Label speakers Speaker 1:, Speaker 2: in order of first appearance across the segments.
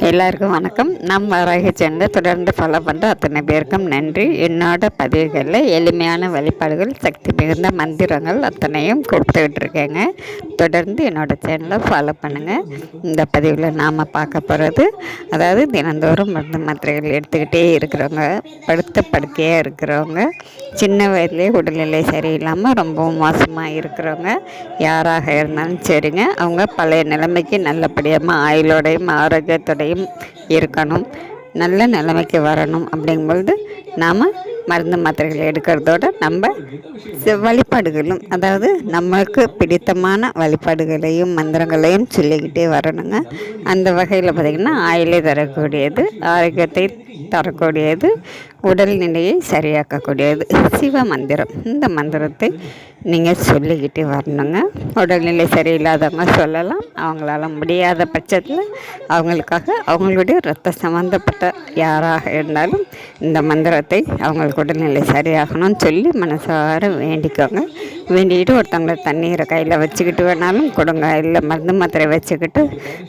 Speaker 1: எல்லாருக்கும் வணக்கம். நம்ம வராகி சேனலை தொடர்ந்து ஃபாலோ பண்ணுற அத்தனை பேருக்கும் நன்றி. என்னோட பதிவுகளில் எளிமையான வழிபாடுகள், சக்தி மிகுந்த மந்திரங்கள் அத்தனையும் கொடுத்துக்கிட்டு இருக்கேங்க. தொடர்ந்து என்னோடய சேனலை ஃபாலோ பண்ணுங்கள். இந்த பதிவில் நாம் பார்க்க போகிறது, அதாவது தினந்தோறும் மருந்து மாத்திரைகள் எடுத்துக்கிட்டே இருக்கிறவங்க, படுத்த படுக்கையாக இருக்கிறவங்க, சின்ன வயதிலே உடல்நிலை சரியில்லாமல் ரொம்பவும் மோசமாக இருக்கிறவங்க யாராக இருந்தாலும் சரிங்க, அவங்க பழைய நிலைமைக்கு நல்லபடியாக ஆயுளோடையும் ஆரோக்கியத்தோடையும் இருக்கணும், நல்ல நிலைமைக்கு வரணும். அப்படிங்கும்பொழுது நாம் மருந்து மாத்திரைகள் எடுக்கிறதோட நம்ம வழிபாடுகளும், அதாவது நம்மளுக்கு பிடித்தமான வழிபாடுகளையும் மந்திரங்களையும் சொல்லிக்கிட்டே வரணுங்க. அந்த வகையில் பார்த்திங்கன்னா ஆயிலை தரக்கூடியது, ஆரோக்கியத்தை தரக்கூடியது, உடல்நிலையை சரியாக்கக்கூடியது சிவ மந்திரம். இந்த மந்திரத்தை நீங்கள் சொல்லிக்கிட்டே வரணுங்க. உடல்நிலை சரியில்லாதவங்க சொல்லலாம், அவங்களால முடியாத பட்சத்தில் அவங்களுக்காக அவங்களுடைய இரத்த சம்மந்தப்பட்ட யாராக இருந்தாலும் இந்த மந்திரத்தை அவங்களுக்கு உடல்நிலை சரியாகணும்னு சொல்லி மனசார வேண்டிக்கோங்க. வேண்டிக்கிட்டு ஒருத்தவங்களை தண்ணீரை கையில் வச்சுக்கிட்டு வேணாலும் கொடுங்க, இல்லை மருந்து மாத்திரை வச்சுக்கிட்டு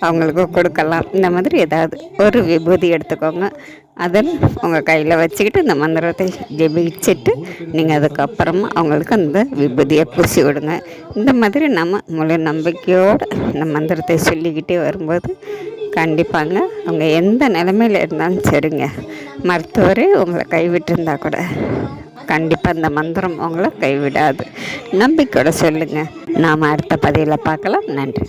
Speaker 1: அவங்களுக்கு கொடுக்கலாம். இந்த மாதிரி ஏதாவது ஒரு விபூதி எடுத்துக்கோங்க, அதில் உங்கள் கையில் வச்சுக்கிட்டு இந்த மந்திரத்தை ஜெபிச்சுட்டு நீங்கள் அதுக்கப்புறமா அவங்களுக்கு அந்த விபூதியை பூசி விடுங்க. இந்த மாதிரி நம்ம முழு நம்பிக்கையோடு இந்த மந்திரத்தை சொல்லிக்கிட்டே வரும்போது கண்டிப்பாங்க அவங்க எந்த நிலைமையில் இருந்தாலும் சரிங்க, மருத்துவரே உங்களை கைவிட்டிருந்தால் கூட கண்டிப்பாக இந்த மந்திரம் உங்களை கைவிடாது. நம்பிக்கையோட சொல்லுங்கள். நாம் அடுத்த பதிவில் பார்க்கலாம். நன்றி.